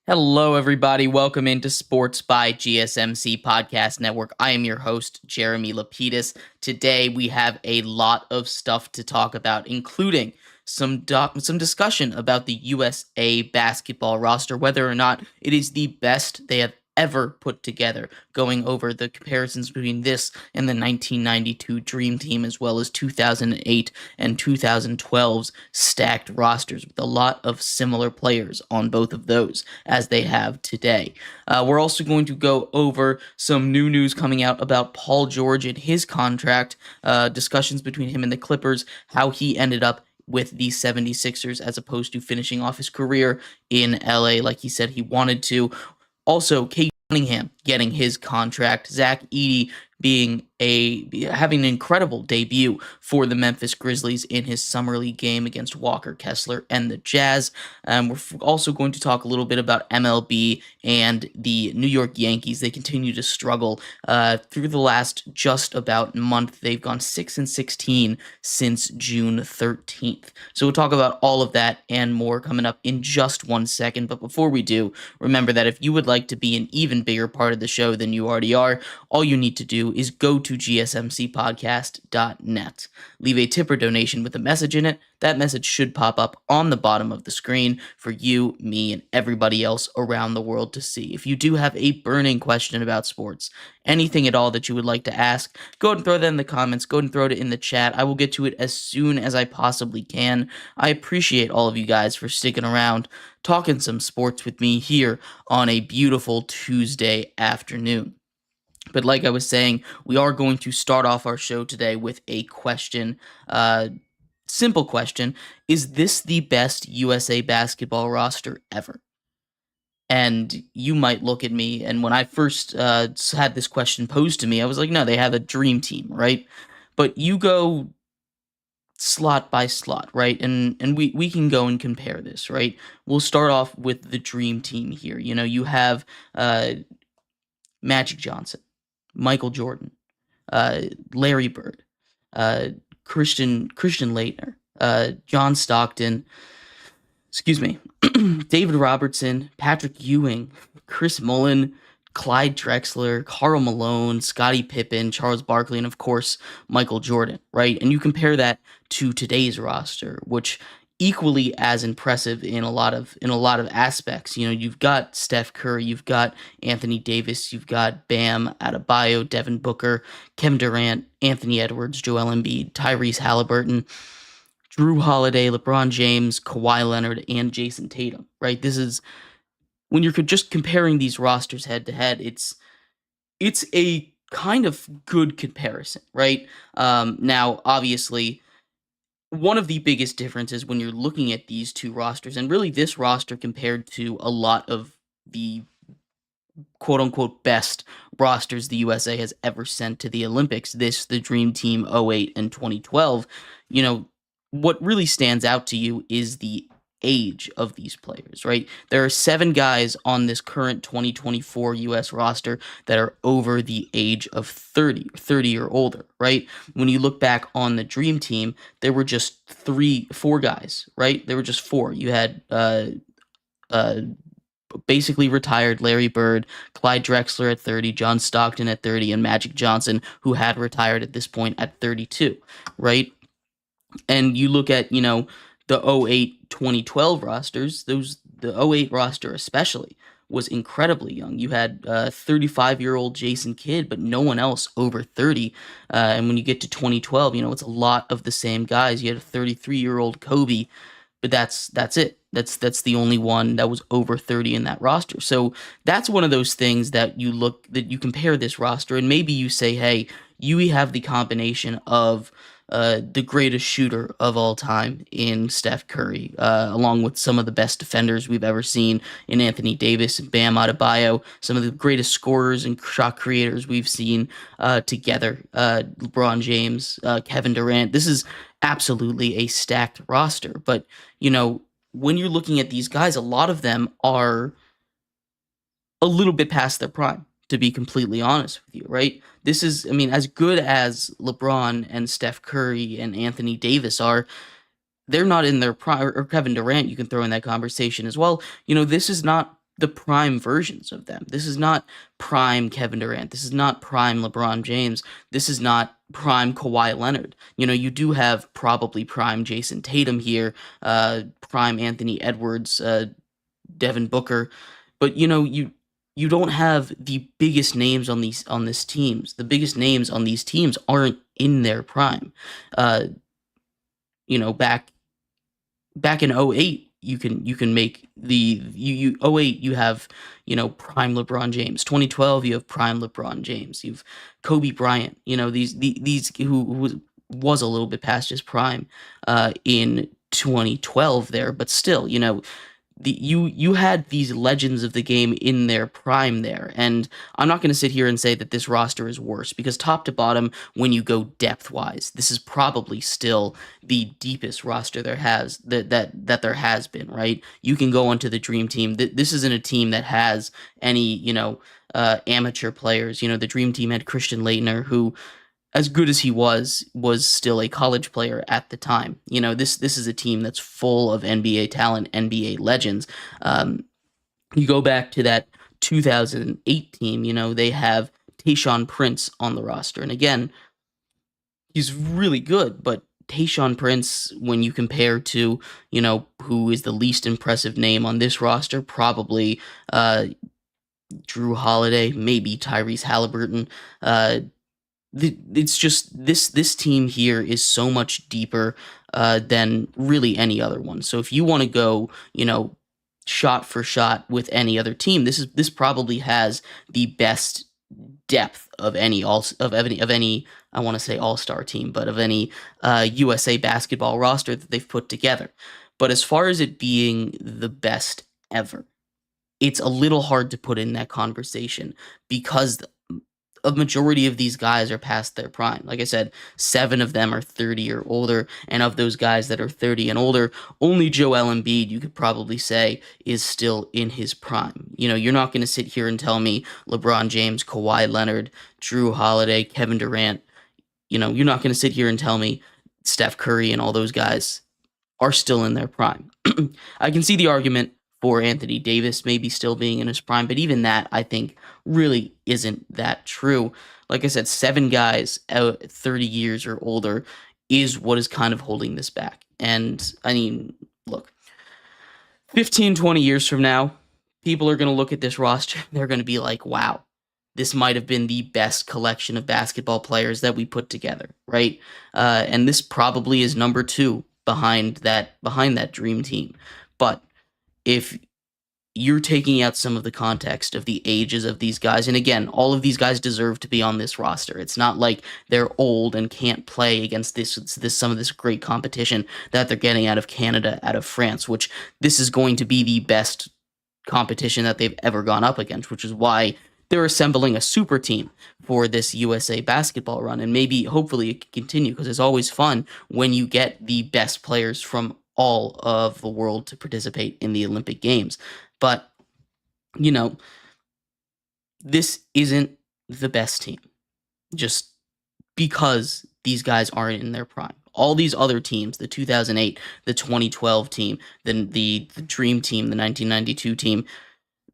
Hello, everybody. Welcome into Sports by GSMC Podcast Network. I am your host, Jeremy Lapidus. Today, we have a lot of stuff to talk about, including some discussion about the USA basketball roster, whether or not it is the best they have ever put together, going over the comparisons between this and the 1992 Dream Team, as well as 2008 and 2012's stacked rosters, with a lot of similar players on both of those as they have today. We're also going to go over some new news coming out about Paul George and his contract, discussions between him and the Clippers, how he ended up with the 76ers as opposed to finishing off his career in LA like he said he wanted to. Also, Cade Cunningham getting his contract, Zach Edey having an incredible debut for the Memphis Grizzlies in his summer league game against Walker Kessler and the Jazz. We're also going to talk a little bit about MLB and the New York Yankees. They continue to struggle through the last just about month. They've gone 6-16 since June 13th. So we'll talk about all of that and more coming up in just 1 second. But before we do, remember that if you would like to be an even bigger part of the show than you already are, all you need to do is go to gsmcpodcast.net. Leave a tip or donation with a message in it. That message should pop up on the bottom of the screen for you, me, and everybody else around the world to see. If you do have a burning question about sports, anything at all that you would like to ask, go ahead and throw that in the comments. Go ahead and throw it in the chat. I will get to it as soon as I possibly can. I appreciate all of you guys for sticking around, talking some sports with me here on a beautiful Tuesday afternoon. But like I was saying, we are going to start off our show today with a question. Simple question. Is this the best USA basketball roster ever? And you might look at me, and when I first had this question posed to me, I was like, no, they have a dream team, right? But you go slot by slot, right? And we can go and compare this, right? We'll start off with the dream team here. You know, you have Magic Johnson, Michael Jordan, Larry Bird, Christian Laettner, John Stockton, David Robertson, Patrick Ewing, Chris Mullin, Clyde Drexler, Karl Malone, Scottie Pippen, Charles Barkley, and of course Michael Jordan, right? And you compare that to today's roster, which equally as impressive in a lot of aspects. You know, you've got Steph Curry, you've got Anthony Davis, you've got Bam Adebayo, Devin Booker, Kevin Durant, Anthony Edwards, Joel Embiid, Tyrese Halliburton, Drew Holiday, LeBron James, Kawhi Leonard, and Jason Tatum, right? This is, when you're just comparing these rosters head to head, it's a kind of good comparison, right? Now, obviously, one of the biggest differences when you're looking at these two rosters, and really this roster compared to a lot of the quote-unquote best rosters the USA has ever sent to the Olympics, the Dream Team 08 and 2012, you know, what really stands out to you is the age of these players, right? There are 7 guys on this current 2024 US roster that are over the age of 30 or older, right? When you look back on the Dream Team, there were just 4 guys, right? There were just 4. You had basically retired Larry Bird, Clyde Drexler at 30, John Stockton at 30, and Magic Johnson, who had retired at this point at 32, right? And you look at, you know, the 08 2012 rosters, the 08 roster especially was incredibly young. You had 35-year-old Jason Kidd, but no one else over 30. And when you get to 2012, you know, it's a lot of the same guys. You had a 33-year-old Kobe, but that's it. That's the only one that was over 30 in that roster. So that's one of those things that you compare this roster, and maybe you say, hey, you have the combination of the greatest shooter of all time in Steph Curry, along with some of the best defenders we've ever seen in Anthony Davis and Bam Adebayo, some of the greatest scorers and shot creators we've seen together, LeBron James, Kevin Durant. This is absolutely a stacked roster. But, you know, when you're looking at these guys, a lot of them are a little bit past their prime, to be completely honest with you, right? This is, I mean, as good as LeBron and Steph Curry and Anthony Davis are, they're not in their prime, or Kevin Durant, you can throw in that conversation as well. This is not the prime versions of them. This is not prime Kevin Durant. This is not prime LeBron James. This is not prime Kawhi Leonard. You do have probably prime Jason Tatum here, prime Anthony Edwards, Devin Booker, but you don't have the biggest names on this teams. The biggest names on these teams aren't in their prime. Uh, back in '08, you can make the '08, you have, prime LeBron James. 2012, you have prime LeBron James. You've Kobe Bryant. These who was a little bit past his prime in 2012 there, but still, you had these legends of the game in their prime there. And I'm not going to sit here and say that this roster is worse, because top to bottom, when you go depth wise, this is probably still the deepest roster that there has been, right? You can go onto the dream team. This isn't a team that has any, amateur players. The dream team had Christian Laettner, who, as good as he was still a college player at the time. This is a team that's full of NBA talent, NBA legends. You go back to that 2008 team, they have Tayshaun Prince on the roster. And again, he's really good, but Tayshaun Prince, when you compare to, who is the least impressive name on this roster, probably Drew Holiday, maybe Tyrese Halliburton. It's just this team here is so much deeper than really any other one. So if you want to go, shot for shot with any other team, this probably has the best depth of any I want to say all-star team, but of any USA basketball roster that they've put together. But as far as it being the best ever, it's a little hard to put in that conversation, because a majority of these guys are past their prime. Like I said, 7 of them are 30 or older, and of those guys that are 30 and older, only Joel Embiid, you could probably say, is still in his prime. You're not going to sit here and tell me LeBron James, Kawhi Leonard, Drew Holiday, Kevin Durant, you're not going to sit here and tell me Steph Curry and all those guys are still in their prime. I can see the argument for Anthony Davis maybe still being in his prime, but even that, I think, really isn't that true. Like I said, 7 guys out 30 years or older is what is kind of holding this back. And I mean, look, 15, 20 years from now, people are going to look at this roster, they're going to be like, wow, this might have been the best collection of basketball players that we put together, right? And this probably is number 2 behind that dream team. But if you're taking out some of the context of the ages of these guys, and again, all of these guys deserve to be on this roster. It's not like they're old and can't play against some of this great competition that they're getting out of Canada, out of France, which this is going to be the best competition that they've ever gone up against, which is why they're assembling a super team for this USA basketball run. And maybe, hopefully, it can continue, because it's always fun when you get the best players from all of the world to participate in the Olympic Games. But, this isn't the best team, just because these guys aren't in their prime. All these other teams, the 2008, the 2012 team, the Dream Team, the 1992 team,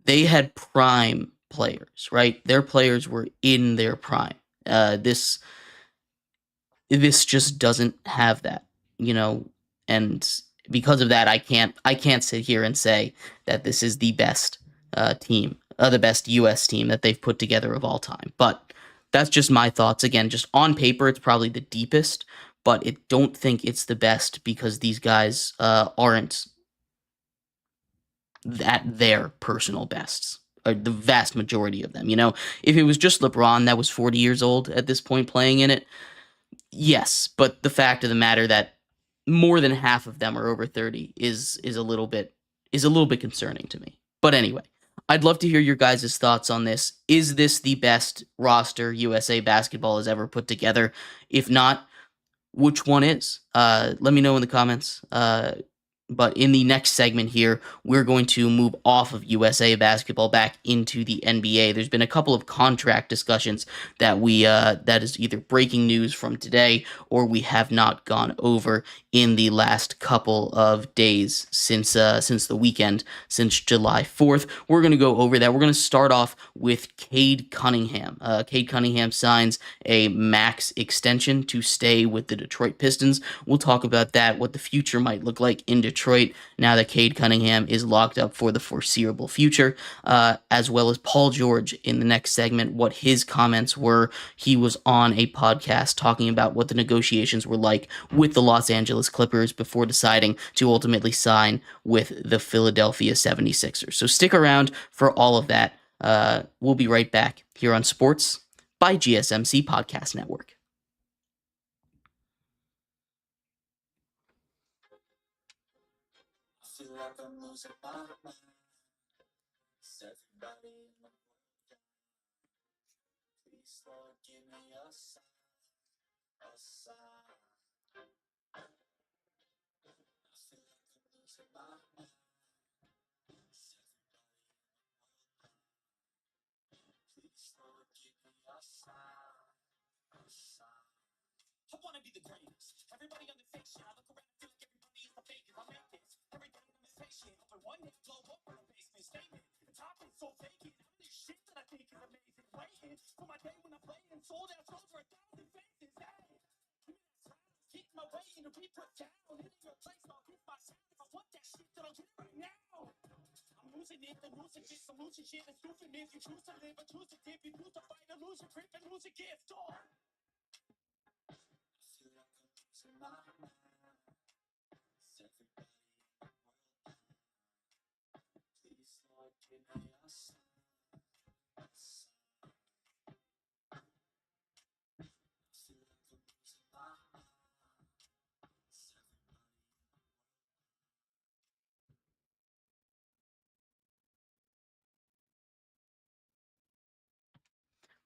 they had prime players, right? Their players were in their prime. This just doesn't have that, and because of that, I can't sit here and say that this is the best team, the best US team that they've put together of all time. But that's just my thoughts. Again, just on paper, it's probably the deepest, but don't think it's the best, because these guys aren't at their personal bests, or the vast majority of them. If it was just LeBron that was 40 years old at this point playing in it, yes, but the fact of the matter that more than half of them are over 30 is a little bit concerning to me. But anyway, I'd love to hear your guys' thoughts on this. Is this the best roster USA basketball has ever put together? If not, which one is? Let me know in the comments. But in the next segment here, we're going to move off of USA basketball back into the NBA. There's been a couple of contract discussions that is either breaking news from today or we have not gone over in the last couple of days since the weekend, since July 4th. We're going to go over that. We're going to start off with Cade Cunningham. Cade Cunningham signs a max extension to stay with the Detroit Pistons. We'll talk about that, what the future might look like in Detroit now that Cade Cunningham is locked up for the foreseeable future, as well as Paul George in the next segment, what his comments were. He was on a podcast talking about what the negotiations were like with the Los Angeles Clippers before deciding to ultimately sign with the Philadelphia 76ers. So stick around for all of that. We'll be right back here on Sports by GSMC Podcast Network.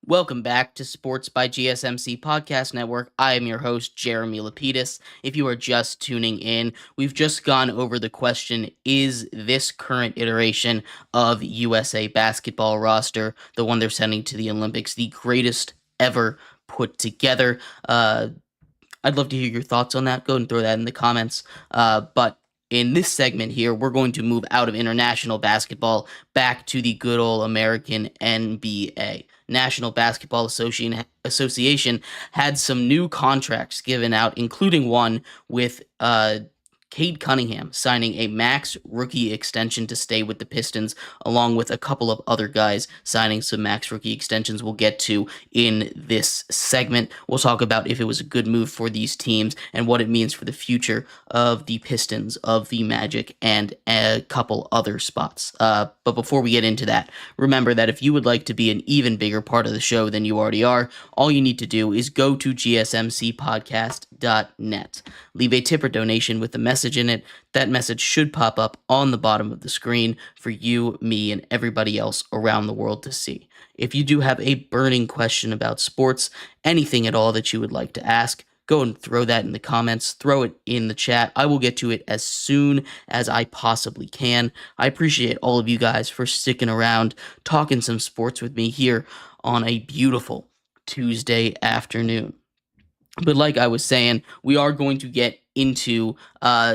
Welcome back to Sports by GSMC Podcast Network. I am your host, Jeremy Lapidus. If you are just tuning in, we've just gone over the question, is this current iteration of USA basketball roster, the one they're sending to the Olympics, the greatest ever put together? I'd love to hear your thoughts on that. Go ahead and throw that in the comments. But in this segment here, we're going to move out of international basketball back to the good old American NBA. National Basketball Association had some new contracts given out, including one with Cade Cunningham signing a max rookie extension to stay with the Pistons, along with a couple of other guys signing some max rookie extensions we'll get to in this segment. We'll talk about if it was a good move for these teams and what it means for the future of the Pistons, of the Magic, and a couple other spots. But before we get into that, remember that if you would like to be an even bigger part of the show than you already are, all you need to do is go to gsmcpodcast.net. Leave a tip or donation with a message in it. That message should pop up on the bottom of the screen for you, me, and everybody else around the world to see. If you do have a burning question about sports, anything at all that you would like to ask, go and throw that in the comments, throw it in the chat. I will get to it as soon as I possibly can. I appreciate all of you guys for sticking around, talking some sports with me here on a beautiful Tuesday afternoon. But like I was saying, we are going to get into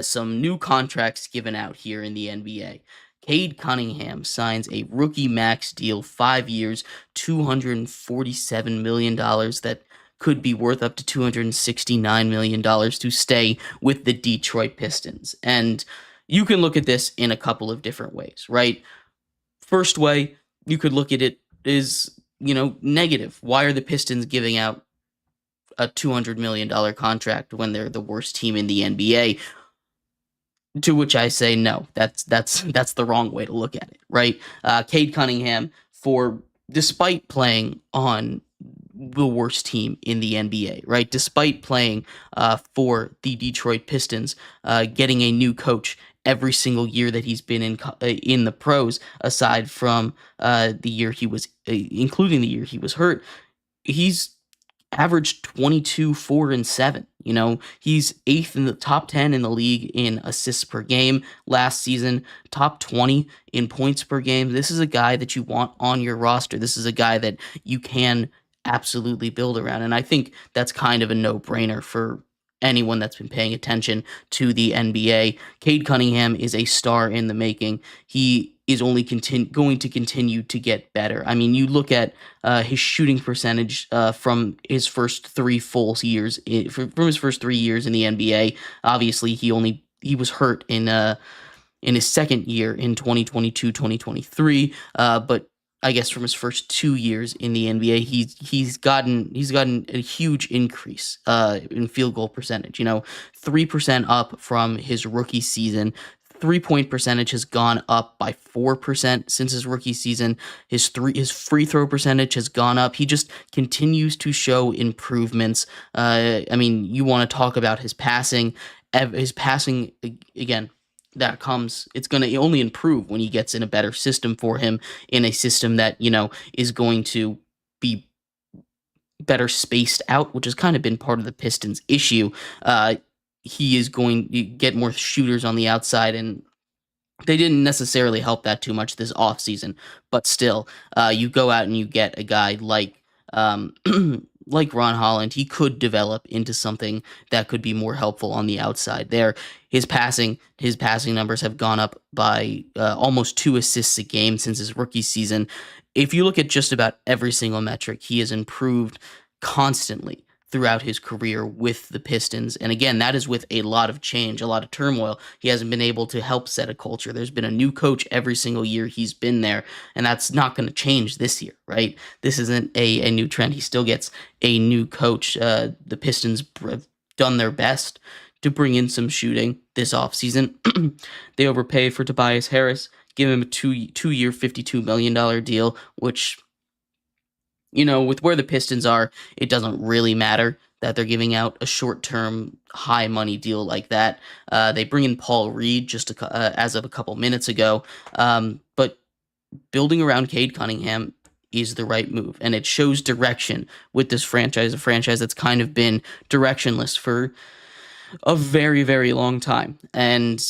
some new contracts given out here in the NBA. Cade Cunningham signs a rookie max deal, 5 years, $247 million that could be worth up to $269 million to stay with the Detroit Pistons. And you can look at this in a couple of different ways, right? First way, you could look at it as, negative. Why are the Pistons giving out a $200 million contract when they're the worst team in the NBA? To which I say no. That's the wrong way to look at it, right? Cade Cunningham, for despite playing on the worst team in the NBA, right? Despite playing for the Detroit Pistons, getting a new coach every single year that he's been in the pros, aside from the year he was, including the year he was hurt, he's averaged 22, 4, and 7. He's eighth in the top 10 in the league in assists per game last season, top 20 in points per game. This is a guy that you want on your roster. This is a guy that you can absolutely build around. And I think that's kind of a no brainer for anyone that's been paying attention to the NBA. Cade Cunningham is a star in the making. He is only going to continue to get better. I mean, you look at his shooting percentage from his first three full years from his first 3 years in the NBA. Obviously, he was hurt in his second year in 2022, 2023. But I guess from his first 2 years in the NBA, he's gotten a huge increase in field goal percentage. 3% up from his rookie season. 3-point percentage has gone up by 4% since his rookie season. His free throw percentage has gone up. He just continues to show improvements. I mean, you want to talk about his passing. His passing again. It's going to only improve when he gets in a better system for him, in a system that is going to be better spaced out, which has kind of been part of the Pistons' issue. He is going to get more shooters on the outside, and they didn't necessarily help that too much this offseason. But still, you go out and you get a guy like like Ron Holland. He could develop into something that could be more helpful on the outside there. His passing numbers have gone up by almost 2 assists a game since his rookie season. If you look at just about every single metric, he has improved constantly throughout his career with the Pistons. And again, that is with a lot of change, a lot of turmoil. He hasn't been able to help set a culture. There's been a new coach every single year he's been there, and that's not going to change this year, right? This isn't a new trend. He still gets a new coach. The Pistons have done their best to bring in some shooting this offseason. They overpay for Tobias Harris, give him a two-year, $52 million deal, which, with where the Pistons are, it doesn't really matter that they're giving out a short-term, high-money deal like that. They bring in Paul Reed as of a couple minutes ago. But building around Cade Cunningham is the right move, and it shows direction with this franchise, a franchise that's kind of been directionless for a very, very long time. And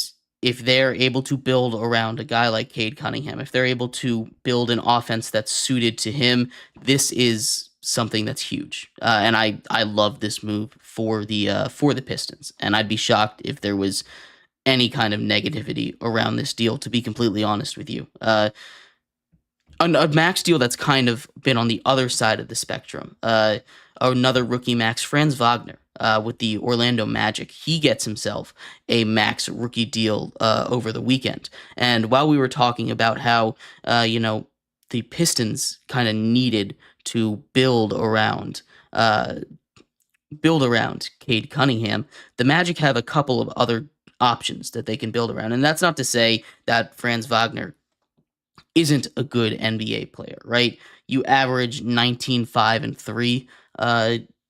if they're able to build around a guy like Cade Cunningham, if they're able to build an offense that's suited to him, this is something that's huge. And I love this move for the Pistons. And I'd be shocked if there was any kind of negativity around this deal, to be completely honest with you. A max deal that's kind of been on the other side of the spectrum. Another rookie max, Franz Wagner. With the Orlando Magic, he gets himself a max rookie deal over the weekend. And while we were talking about how the Pistons kind of needed to build around Cade Cunningham, the Magic have a couple of other options that they can build around. And that's not to say that Franz Wagner isn't a good NBA player, right? You average 19, 5, and 3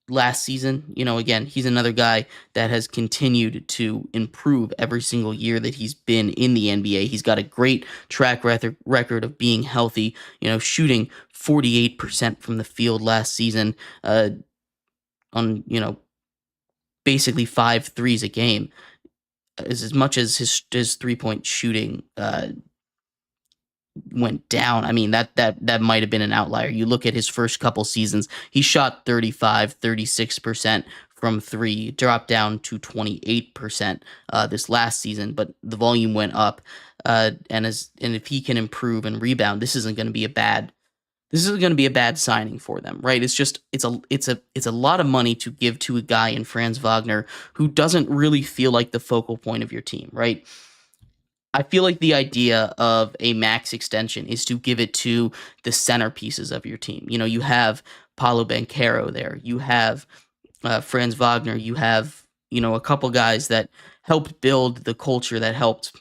last season. Again, he's another guy that has continued to improve every single year that he's been in the NBA. He's got a great track record of being healthy, shooting 48% from the field last season, on, basically 5 threes a game. As much as his 3-point shooting went down. I mean, that might have been an outlier. You look at his first couple seasons, he shot 35, 36% from 3, dropped down to 28% this last season, but the volume went up. And if he can improve and rebound, this isn't going to be a bad signing for them, right? It's a lot of money to give to a guy in Franz Wagner who doesn't really feel like the focal point of your team, right? I feel like the idea of a max extension is to give it to the centerpieces of your team. You have Paolo Banchero there. You have Franz Wagner. You have, a couple guys that helped build the culture, that helped,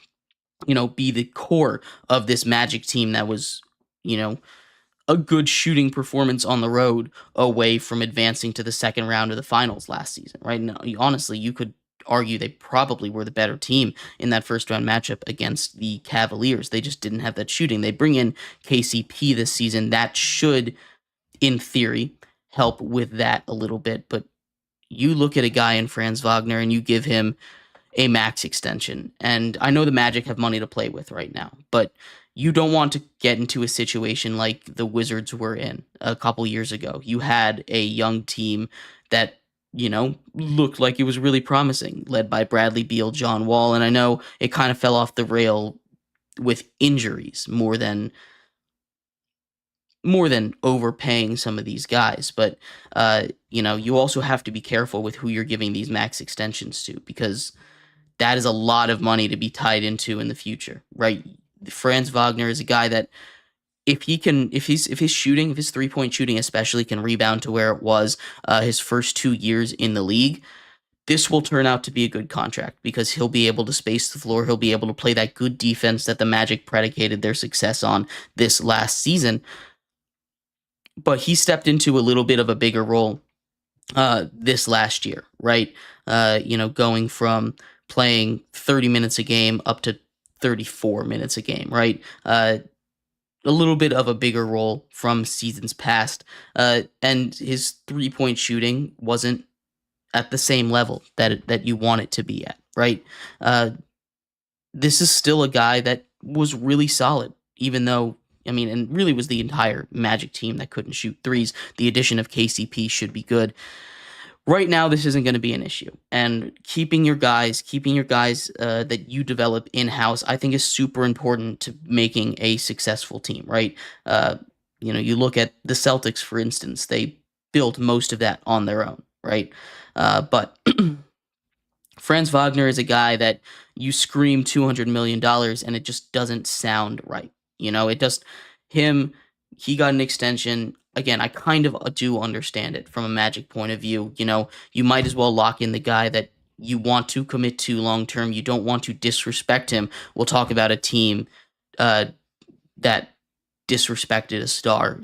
be the core of this Magic team that was, a good shooting performance on the road away from advancing to the second round of the finals last season, right? Now, honestly, you could argue they probably were the better team in that first round matchup against the Cavaliers. They just didn't have that shooting. They bring in KCP this season. That should, in theory, help with that a little bit. But you look at a guy in Franz Wagner and you give him a max extension. And I know the Magic have money to play with right now, but you don't want to get into a situation like the Wizards were in a couple years ago. You had a young team that, looked like it was really promising, led by Bradley Beal, John Wall. And I know it kind of fell off the rail with injuries more than overpaying some of these guys. But you also have to be careful with who you're giving these max extensions to, because that is a lot of money to be tied into in the future, right? Franz Wagner is a guy that if his 3-point shooting especially can rebound to where it was his first 2 years in the league, this will turn out to be a good contract because he'll be able to space the floor. He'll be able to play that good defense that the Magic predicated their success on this last season. But he stepped into a little bit of a bigger role this last year, right? Going from playing 30 minutes a game up to 34 minutes a game, right? A little bit of a bigger role from seasons past. And his 3-point shooting wasn't at the same level that you want it to be at, right? Uh, this is still a guy that was really solid, even though, and really was the entire Magic team that couldn't shoot threes. The addition of KCP should be good. Right now, this isn't going to be an issue, and keeping your guys that you develop in house, I think, is super important to making a successful team. Right? You look at the Celtics, for instance; they built most of that on their own, right? But Franz Wagner is a guy that you scream $200 million and it just doesn't sound right. It just him. He got an extension. Again, I kind of do understand it from a Magic point of view. You might as well lock in the guy that you want to commit to long term. You don't want to disrespect him. We'll talk about a team uh, that disrespected a star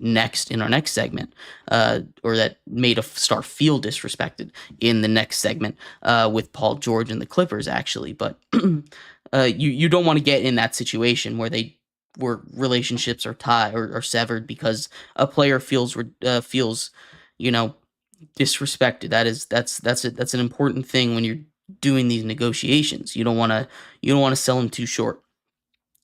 next in our next segment, or that made a star feel disrespected in the next segment with Paul George and the Clippers, actually. But you don't want to get in that situation where relationships are tied or severed because a player feels you know disrespected. That's an important thing when you're doing these negotiations. You don't want to sell them too short.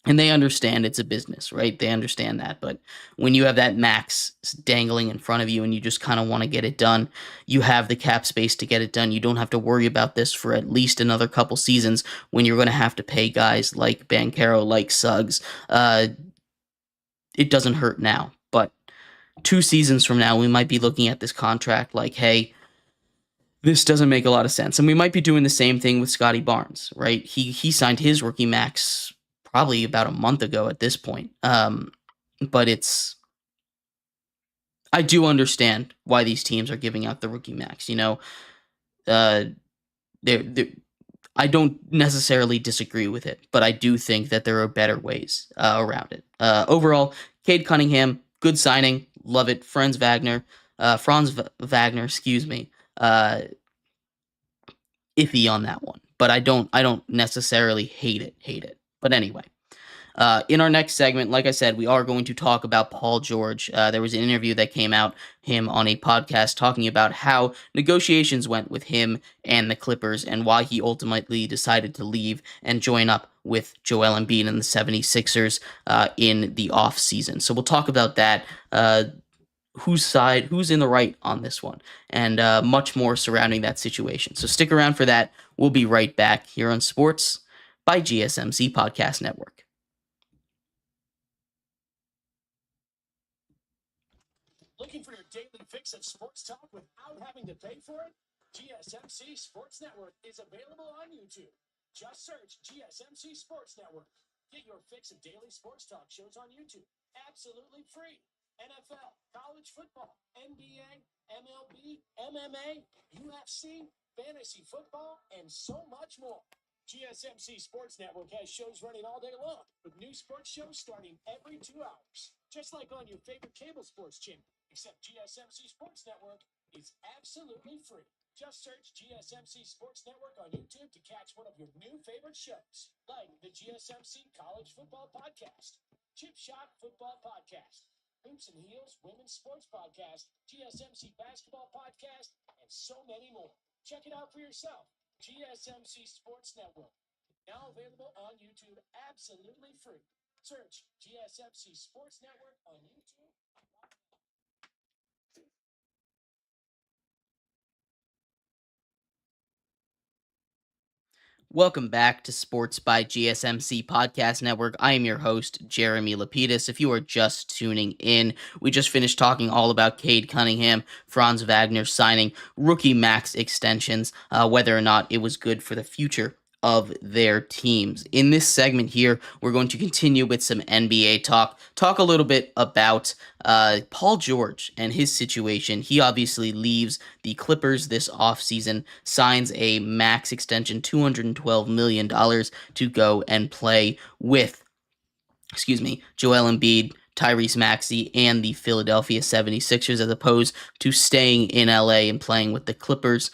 And they understand it's a business, right? They understand that. But when you have that max dangling in front of you and you just kind of want to get it done, you have the cap space to get it done. You don't have to worry about this for at least another couple seasons when you're going to have to pay guys like Banchero, like Suggs. It doesn't hurt now. But 2 seasons from now, we might be looking at this contract like, hey, this doesn't make a lot of sense. And we might be doing the same thing with Scotty Barnes, right? He signed his rookie max probably about a month ago at this point. But I do understand why these teams are giving out the rookie max. Uh, they're I don't necessarily disagree with it, but I do think that there are better ways around it. Overall, Cade Cunningham, good signing, love it. Franz Wagner, excuse me, uh, iffy on that one, but I don't necessarily hate it. Hate it. But anyway, in our next segment, like I said, we are going to talk about Paul George. There was an interview that came out him on a podcast talking about how negotiations went with him and the Clippers and why he ultimately decided to leave and join up with Joel Embiid and the 76ers in the offseason. So we'll talk about that. Who's in the right on this one, and much more surrounding that situation. So stick around for that. We'll be right back here on Sports by GSMC Podcast Network. Looking for your daily fix of sports talk without having to pay for it? GSMC Sports Network is available on YouTube. Just search GSMC Sports Network. Get your fix of daily sports talk shows on YouTube. Absolutely free. NFL, college football, NBA, MLB, MMA, UFC, fantasy football, and so much more. GSMC Sports Network has shows running all day long, with new sports shows starting every 2 hours. Just like on your favorite cable sports channel, except GSMC Sports Network is absolutely free. Just search GSMC Sports Network on YouTube to catch one of your new favorite shows, like the GSMC College Football Podcast, Chip Shot Football Podcast, Hoops and Heels Women's Sports Podcast, GSMC Basketball Podcast, and so many more. Check it out for yourself. GSMC Sports Network. Now available on YouTube absolutely free. Search GSMC Sports Network on YouTube. Welcome back to Sports by GSMC Podcast Network. I am your host, Jeremy Lapidus. If you are just tuning in, we just finished talking all about Cade Cunningham, Franz Wagner signing rookie max extensions, whether or not it was good for the future of their teams. In this segment here, we're going to continue with some NBA talk a little bit about Paul George and his situation. He obviously leaves the Clippers this offseason, signs a max extension, $212 million to go and play with, Joel Embiid, Tyrese Maxey, and the Philadelphia 76ers, as opposed to staying in LA and playing with the Clippers.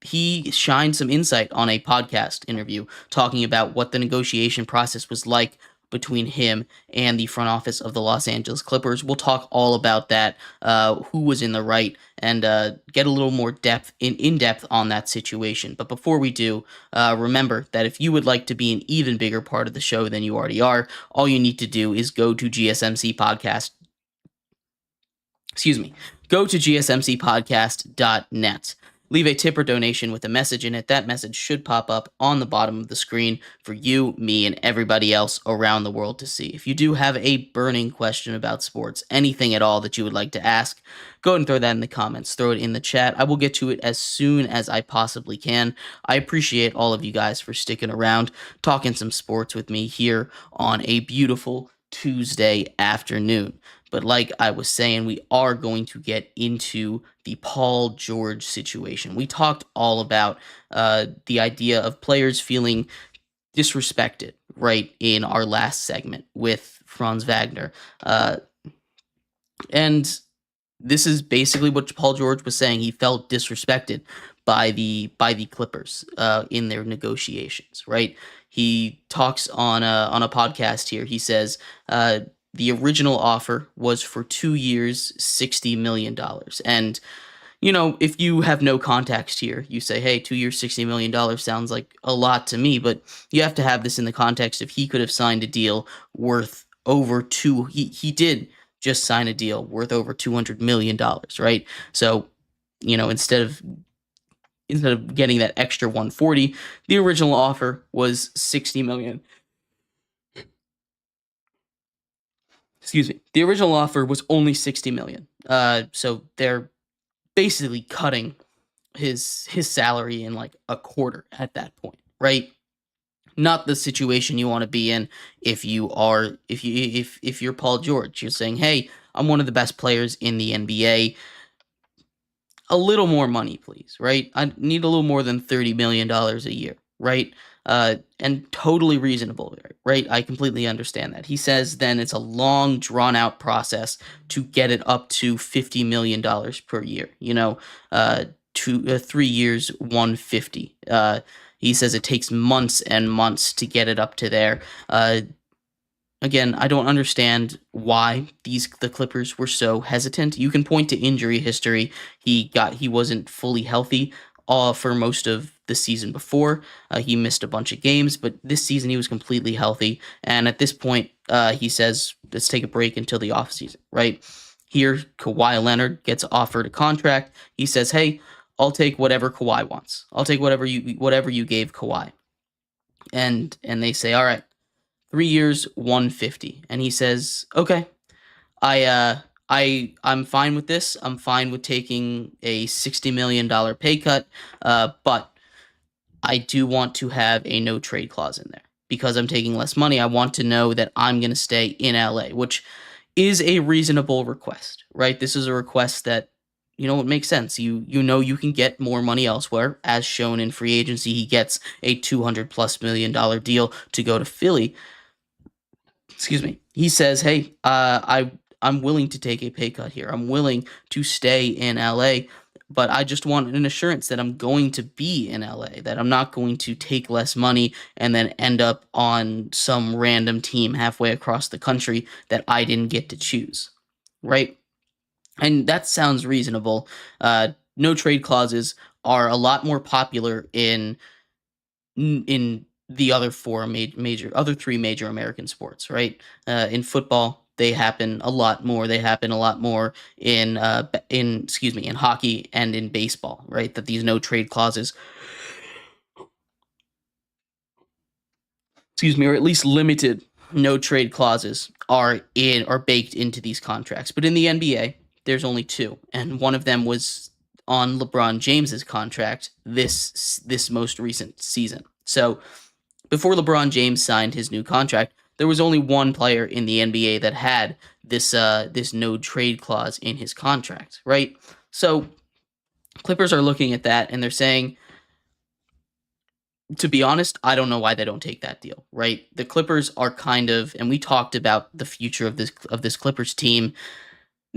He shined some insight on a podcast interview talking about what the negotiation process was like between him and the front office of the Los Angeles Clippers. We'll talk all about that, who was in the right, and get a little more in depth on that situation. But before we do, remember that if you would like to be an even bigger part of the show than you already are, all you need to do is go to gsmcpodcast.net. Leave a tip or donation with a message in it. That message should pop up on the bottom of the screen for you, me, and everybody else around the world to see. If you do have a burning question about sports, anything at all that you would like to ask, go ahead and throw that in the comments. Throw it in the chat. I will get to it as soon as I possibly can. I appreciate all of you guys for sticking around, talking some sports with me here on a beautiful Tuesday afternoon. But like I was saying, we are going to get into the Paul George situation. We talked all about the idea of players feeling disrespected, right, in our last segment with Franz Wagner. And this is basically what Paul George was saying. He felt disrespected by the Clippers in their negotiations, right? He talks on a podcast here. He says the original offer was for 2 years, $60 million. And, if you have no context here, you say, hey, 2 years, $60 million sounds like a lot to me, but you have to have this in the context of he could have signed a deal worth over he did just sign a deal worth over $200 million, right? So, instead of getting that extra 140, the original offer was 60 million. The original offer was only 60 million. So they're basically cutting his salary in like a quarter at that point, right? Not the situation you want to be in if you're Paul George. You're saying, hey, I'm one of the best players in the NBA. A little more money, please, right? I need a little more than $30 million a year, right? And totally reasonable, right? I completely understand that. He says then it's a long, drawn-out process to get it up to $50 million per year, 3 years, 150. He says it takes months and months to get it up to there. Again, I don't understand why the Clippers were so hesitant. You can point to injury history. He wasn't fully healthy for most of the season before. He missed a bunch of games, but this season he was completely healthy. And at this point, he says, let's take a break until the offseason, right? Here, Kawhi Leonard gets offered a contract. He says, hey, I'll take whatever Kawhi wants. I'll take whatever you gave Kawhi. And they say, all right, 3 years, 150. And he says, okay, I'm fine with this. I'm fine with taking a $60 million pay cut, but I do want to have a no trade clause in there because I'm taking less money. I want to know that I'm going to stay in LA, which is a reasonable request, right? This is a request that, it makes sense. You can get more money elsewhere. As shown in free agency, he gets a $200+ million deal to go to Philly. He says, hey, I'm willing to take a pay cut here. I'm willing to stay in LA, but I just want an assurance that I'm going to be in LA, that I'm not going to take less money and then end up on some random team halfway across the country that I didn't get to choose, right? And that sounds reasonable. No trade clauses are a lot more popular in the other other three major American sports, right? In football, they happen a lot more. They happen a lot more in hockey and in baseball, right? That these no trade clauses, or at least limited no trade clauses are baked into these contracts. But in the NBA, there's only two, and one of them was on LeBron James's contract this most recent season. So before LeBron James signed his new contract, there was only one player in the NBA that had this no trade clause in his contract, right? So Clippers are looking at that and they're saying, to be honest, I don't know why they don't take that deal, right? The Clippers are kind of, and we talked about the future of this Clippers team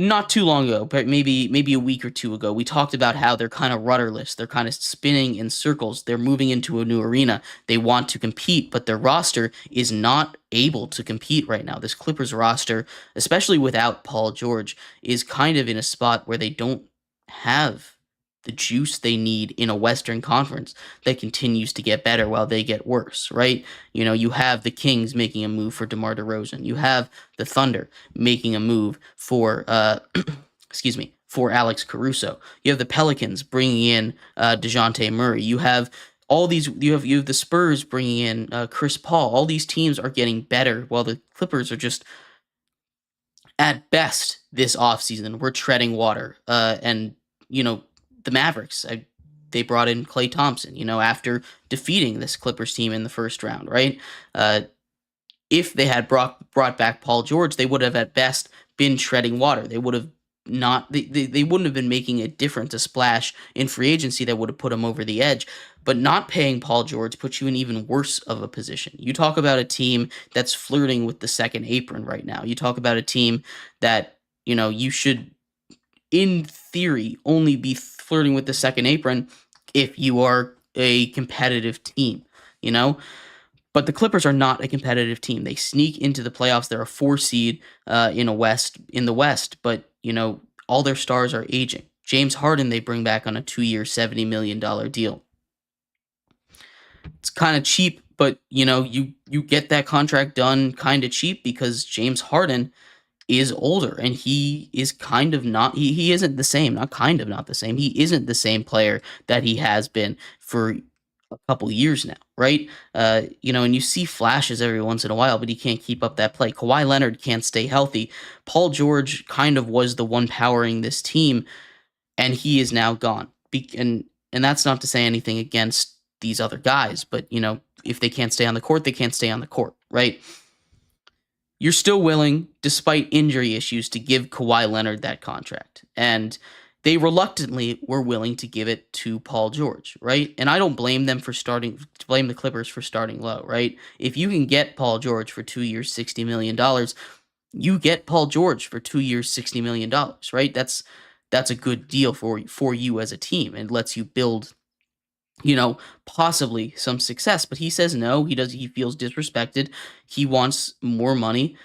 not too long ago, but maybe a week or two ago. We talked about how they're kind of rudderless. They're kind of spinning in circles. They're moving into a new arena. They want to compete, but their roster is not able to compete right now. This Clippers roster, especially without Paul George, is kind of in a spot where they don't have the juice they need in a Western Conference that continues to get better while they get worse, right? You know, you have the Kings making a move for DeMar DeRozan. You have the Thunder making a move for, for Alex Caruso. You have the Pelicans bringing in DeJounte Murray. You have you have the Spurs bringing in Chris Paul. All these teams are getting better while the Clippers are just, at best, this offseason, we're treading water. And, you know, the Mavericks, they brought in Klay Thompson, after defeating this Clippers team in the first round, right? If they had brought back Paul George, they would have at best been treading water. They would have not, they wouldn't have been making a splash in free agency that would have put them over the edge. But not paying Paul George puts you in even worse of a position. You talk about a team that's flirting with the second apron right now. You talk about a team that, you should, in theory, only be flirting with the second apron if you are a competitive team, But the Clippers are not a competitive team. They sneak into the playoffs. They're a 4 seed in the West, but all their stars are aging. James Harden they bring back on a 2-year, $70 million deal. It's kind of cheap, but you get that contract done kind of cheap because James Harden is older and he is kind of not he isn't the same, not kind of not the same. He isn't the same player that he has been for a couple years now, right? And you see flashes every once in a while, but he can't keep up that play. Kawhi Leonard can't stay healthy. Paul George kind of was the one powering this team, and he is now gone. And that's not to say anything against these other guys, but if they can't stay on the court, they can't stay on the court, right? You're still willing, despite injury issues, to give Kawhi Leonard that contract. And they reluctantly were willing to give it to Paul George, right? And I don't blame blame the Clippers for starting low, right? If you can get Paul George for 2 years, $60 million, you get Paul George for 2 years, $60 million, right? That's a good deal for you as a team and lets you build possibly some success. But he says no, he feels disrespected. He wants more money.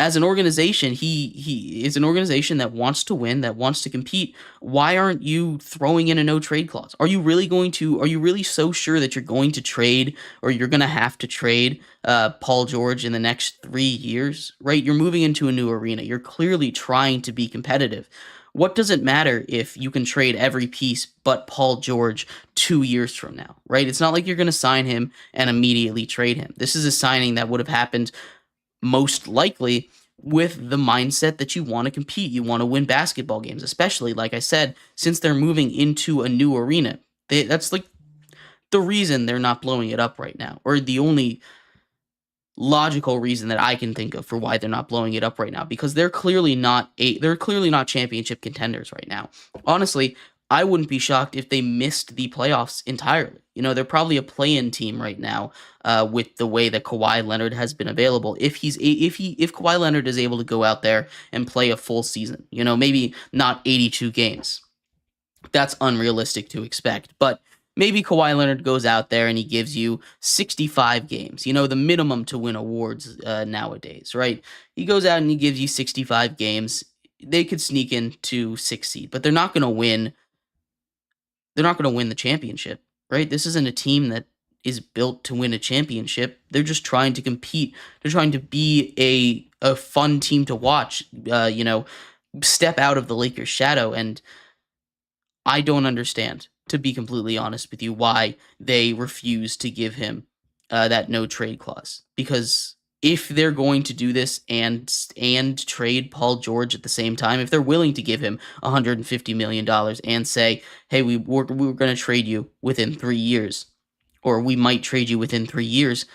As an organization, he is an organization that wants to win, that wants to compete. Why aren't you throwing in a no trade clause? Are you really so sure that you're going to trade or you're going to have to trade Paul George in the next 3 years, right? You're moving into a new arena. You're clearly trying to be competitive. What does it matter if you can trade every piece but Paul George 2 years from now, right? It's not like you're going to sign him and immediately trade him. This is a signing that would have happened most likely with the mindset that you want to compete. You want to win basketball games, especially, like I said, since they're moving into a new arena. That's like the reason they're not blowing it up right now, or the only logical reason that I can think of for why they're not blowing it up right now, because they're clearly not championship contenders right now. Honestly, I wouldn't be shocked if they missed the playoffs entirely. They're probably a play-in team right now, with the way that Kawhi Leonard has been available. If Kawhi Leonard is able to go out there and play a full season, maybe not 82 games. That's unrealistic to expect, but maybe Kawhi Leonard goes out there and he gives you 65 games. The minimum to win awards nowadays, right? He goes out and he gives you 65 games. They could sneak into 6th seed, but they're not going to win. They're not going to win the championship, right? This isn't a team that is built to win a championship. They're just trying to compete. They're trying to be a fun team to watch. Step out of the Lakers' shadow, and I don't understand, to be completely honest with you, why they refuse to give him that no trade clause. Because if they're going to do this and trade Paul George at the same time, if they're willing to give him $150 million and say, "Hey, we're going to trade you within 3 years, or we might trade you within 3 years,"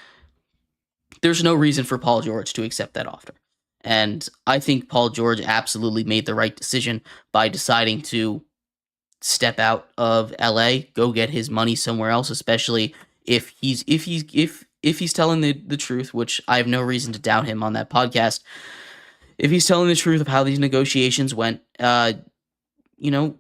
there's no reason for Paul George to accept that offer. And I think Paul George absolutely made the right decision by deciding to step out of LA, go get his money somewhere else, especially if he's telling the truth, which I have no reason to doubt him on that podcast. If he's telling the truth of how these negotiations went, you know,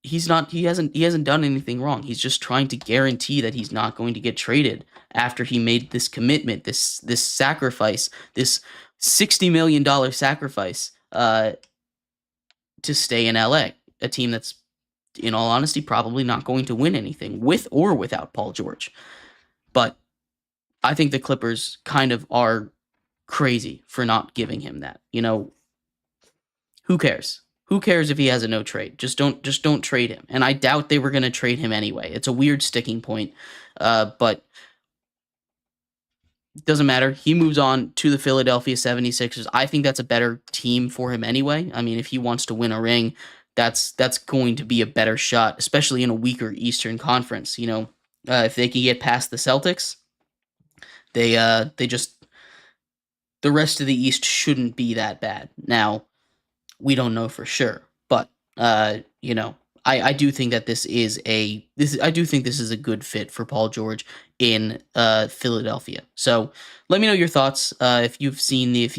he hasn't done anything wrong. He's just trying to guarantee that he's not going to get traded after he made this commitment, this sacrifice, this $60 million sacrifice to stay in LA, a team that's, in all honesty, probably not going to win anything with or without Paul George. But I think the Clippers kind of are crazy for not giving him that. Who cares? Who cares if he has a no trade? Just don't trade him. And I doubt they were going to trade him anyway. It's a weird sticking point, but doesn't matter. He moves on to the Philadelphia 76ers. I think that's a better team for him anyway. I mean, if he wants to win a ring, that's going to be a better shot, especially in a weaker Eastern Conference. If they can get past the Celtics, they just the rest of the East shouldn't be that bad. Now, we don't know for sure, but I do think that I do think this is a good fit for Paul George in Philadelphia. So let me know your thoughts, if you've seen the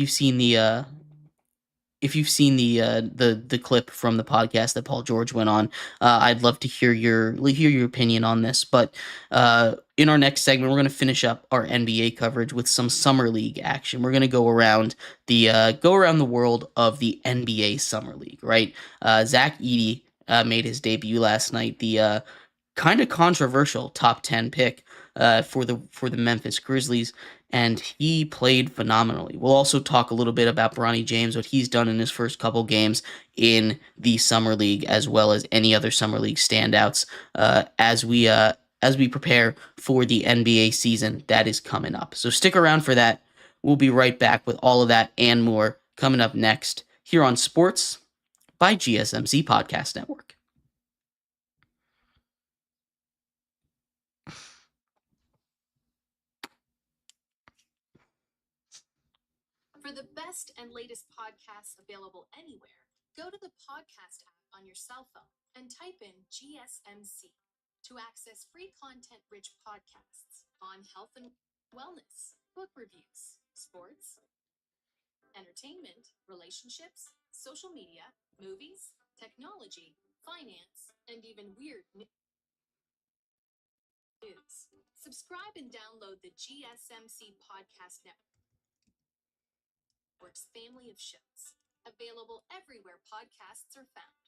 clip from the podcast that Paul George went on. I'd love to hear your opinion on this. But in our next segment, we're going to finish up our NBA coverage with some summer league action. We're going to go around the world of the NBA summer league. Right, Zach Edey made his debut last night. The kind of controversial top 10 pick for the Memphis Grizzlies, and he played phenomenally. We'll also talk a little bit about Bronny James, what he's done in his first couple games in the summer league, as well as any other summer league standouts as we prepare for the NBA season that is coming up. So stick around for that. We'll be right back with all of that and more coming up next here on Sports by GSMC Podcast Network. For the best and latest podcasts available anywhere, go to the podcast app on your cell phone and type in GSMC to access free content-rich podcasts on health and wellness, book reviews, sports, entertainment, relationships, social media, movies, technology, finance, and even weird news. Subscribe and download the GSMC Podcast Network's family of shows, available everywhere podcasts are found.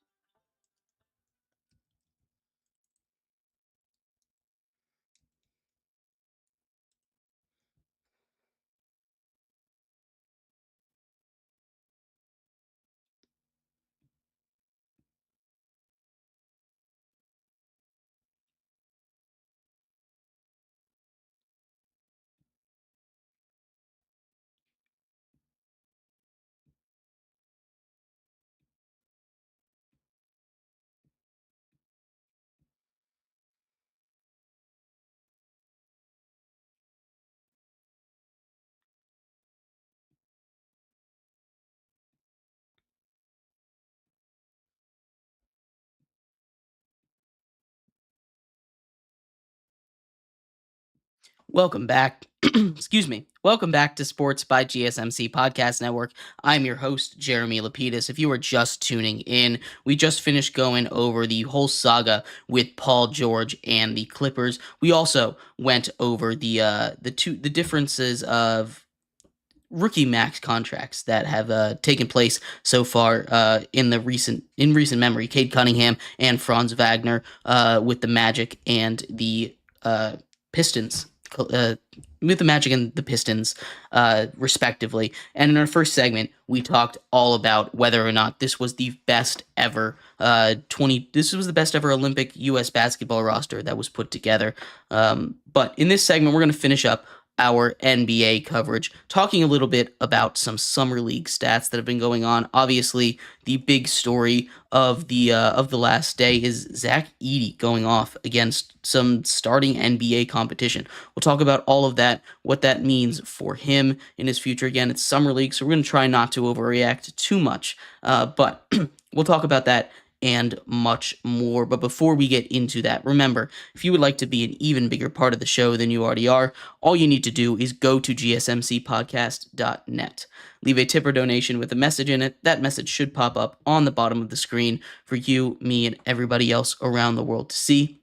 Welcome back. Excuse me. Welcome back to Sports by GSMC Podcast Network. I'm your host, Jeremy Lapidus. If you are just tuning in, we just finished going over the whole saga with Paul George and the Clippers. We also went over the differences of rookie max contracts that have taken place so far in recent memory. Cade Cunningham and Franz Wagner with the Magic and the Pistons. With the Magic and the Pistons, respectively. And in our first segment, we talked all about whether or not this was the best ever This was the best ever Olympic U.S. basketball roster that was put together. But in this segment, we're going to finish up our NBA coverage, talking a little bit about some summer league stats that have been going on. Obviously, the big story of the last day is Zach Edey going off against some starting NBA competition. We'll talk about all of that, what that means for him in his future. Again, it's summer league, so we're going to try not to overreact too much, but we'll talk about that and much more. But before we get into that, remember, if you would like to be an even bigger part of the show than you already are, all you need to do is go to gsmcpodcast.net. Leave a tip or donation with a message in it. That message should pop up on the bottom of the screen for you, me, and everybody else around the world to see.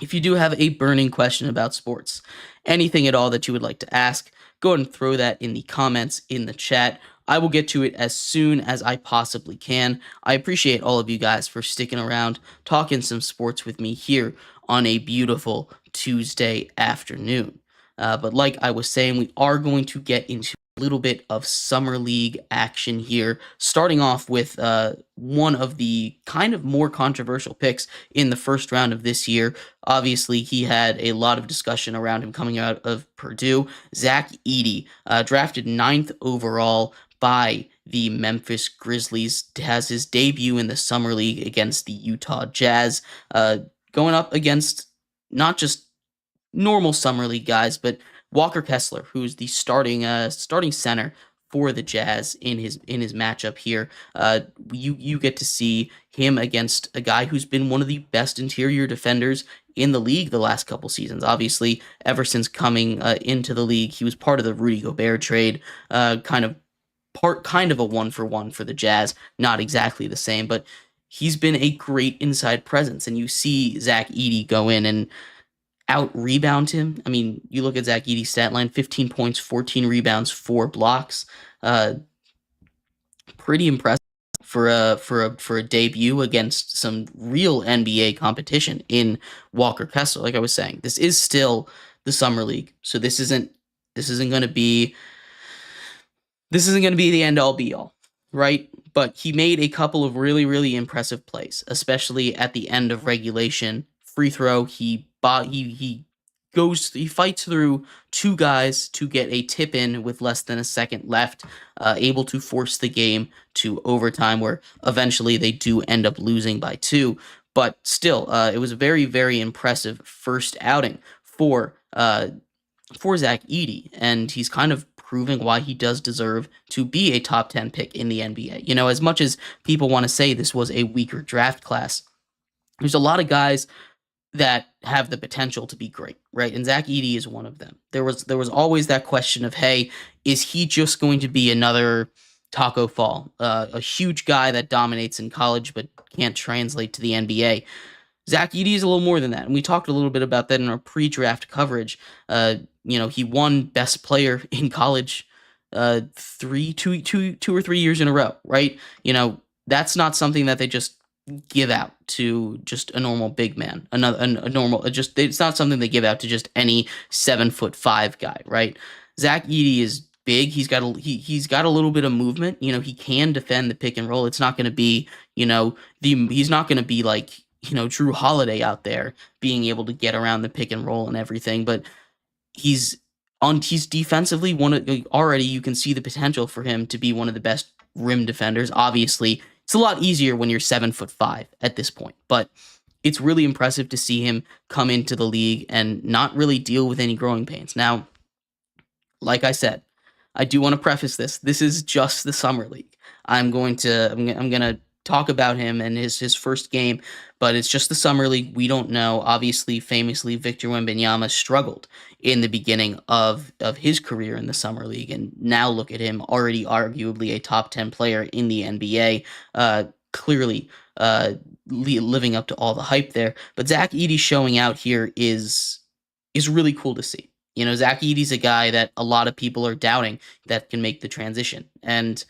If you do have a burning question about sports, anything at all that you would like to ask, go ahead and throw that in the comments in the chat. I will get to it as soon as I possibly can. I appreciate all of you guys for sticking around, talking some sports with me here on a beautiful Tuesday afternoon. But like I was saying, we are going to get into a little bit of summer league action here, starting off with one of the kind of more controversial picks in the first round of this year. Obviously, he had a lot of discussion around him coming out of Purdue. Zach Edey, drafted 9th overall by the Memphis Grizzlies, has his debut in the summer league against the Utah Jazz, going up against not just normal summer league guys, but Walker Kessler, who's the starting center for the Jazz in his matchup here. You get to see him against a guy who's been one of the best interior defenders in the league the last couple seasons. Obviously, ever since coming into the league, he was part of the Rudy Gobert trade, kind of a 1-for-1 for the Jazz. Not exactly the same, but he's been a great inside presence, and you see Zach Edey go in and out-rebound him. I mean, you look at Zach Edey's stat line, 15 points, 14 rebounds, 4 blocks. Pretty impressive for a debut against some real NBA competition in Walker Kessler. Like I was saying, this is still the summer league, so this isn't going to be the end all be all, right? But he made a couple of really, really impressive plays, especially at the end of regulation. Free throw, he fights through 2 guys to get a tip in with less than a second left, able to force the game to overtime, where eventually they do end up losing by 2. But still, it was a very, very impressive first outing for Zach Edey, and he's kind of proving why he does deserve to be a top 10 pick in the NBA. You know, as much as people want to say this was a weaker draft class, there's a lot of guys that have the potential to be great, right? And Zach Edey is one of them. There was always that question of, hey, is he just going to be another Taco Fall, a huge guy that dominates in college but can't translate to the NBA? Zach Edey is a little more than that, and we talked a little bit about that in our pre-draft coverage. He won Best Player in college 2 or 3 years in a row, right? You know, that's not something that they just give out to just a normal big man. It's not something they give out to just any 7'5" guy, right? Zach Edey is big. He's got a little bit of movement. You know, he can defend the pick and roll. It's not going to be, he's not going to be like, Drew Holiday out there being able to get around the pick and roll and everything, but he's defensively already you can see the potential for him to be one of the best rim defenders. Obviously, it's a lot easier when you're 7'5" at this point, but it's really impressive to see him come into the league and not really deal with any growing pains. Now, like I said, I do want to preface this. This is just the summer league. I'm going to talk about him and his first game, but it's just the summer league. We don't know. Obviously, famously, Victor Wembanyama struggled in the beginning of his career in the summer league, and now look at him, already arguably a top 10 player in the NBA. Clearly, uh, living up to all the hype there. But Zach Edey showing out here is really cool to see. Zach Edey's a guy that a lot of people are doubting that can make the transition, and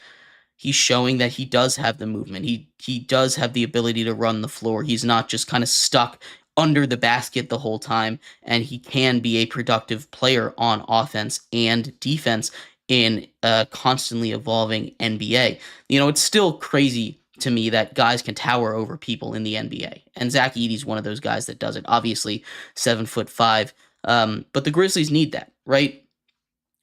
he's showing that he does have the movement. He does have the ability to run the floor. He's not just kind of stuck under the basket the whole time, and he can be a productive player on offense and defense in a constantly evolving NBA. It's still crazy to me that guys can tower over people in the NBA, and Zach Edey's one of those guys that does it. Obviously, 7'5", but the Grizzlies need that, right?